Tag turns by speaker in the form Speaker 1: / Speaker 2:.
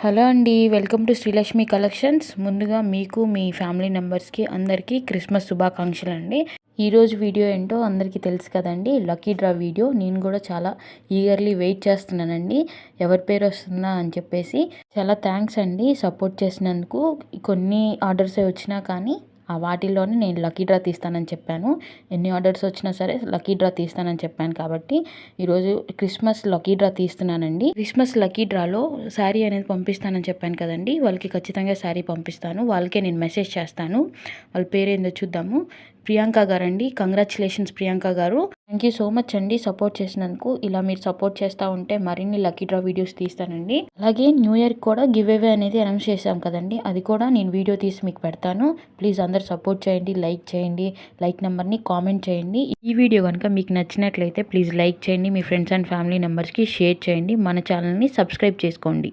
Speaker 1: Hello అండి. Welcome to Srilakshmi collections. ముందుగా మీకు మీ ఫ్యామిలీ మెంబర్స్కి అందరికీ క్రిస్మస్ శుభాకాంక్షలు అండి. ఈరోజు వీడియో ఏంటో అందరికీ తెలుసు కదండి, లక్కీ డ్రా వీడియో. నేను కూడా చాలా ఈగర్లీ వెయిట్ చేస్తున్నానండి ఎవరి పేరు వస్తుందా అని చెప్పేసి. చాలా థ్యాంక్స్ అండి సపోర్ట్ చేసినందుకు. కొన్ని ఆర్డర్సే వచ్చినా కానీ వాటిల్లోనే నేను లక్కీ డ్రా తీస్తానని చెప్పాను. ఎన్ని ఆర్డర్స్ వచ్చినా సరే లక్కీ డ్రా తీస్తానని చెప్పాను కాబట్టి ఈరోజు క్రిస్మస్ లక్కీ డ్రా తీస్తున్నానండి. క్రిస్మస్ లక్కీ డ్రాలో శారీ అనేది పంపిస్తానని చెప్పాను కదండి, వాళ్ళకి ఖచ్చితంగా శారీ పంపిస్తాను. వాళ్ళకే నేను మెసేజ్ చేస్తాను. వాళ్ళ పేరేందో చూద్దాము. ప్రియాంక గారు అండి. కంగ్రాచులేషన్స్ ప్రియాంక గారు. థ్యాంక్ యూ సో మచ్ అండి సపోర్ట్ చేసినందుకు. ఇలా మీరు సపోర్ట్ చేస్తూ ఉంటే మరిన్ని లక్కీ డ్రా వీడియోస్ తీస్తానండి. అలాగే న్యూ ఇయర్కి కూడా గివ్ అవే అనేది అనౌన్స్ చేశాం కదండి, అది కూడా నేను వీడియో తీసి మీకు పెడతాను. ప్లీజ్ అందరు సపోర్ట్ చేయండి, లైక్ చేయండి, లైక్ నెంబర్ని కామెంట్ చేయండి. ఈ వీడియో కనుక మీకు నచ్చినట్లయితే ప్లీజ్ లైక్ చేయండి, మీ ఫ్రెండ్స్ అండ్ ఫ్యామిలీ మెంబర్స్కి షేర్ చేయండి, మన ఛానల్ని సబ్స్క్రైబ్ చేసుకోండి.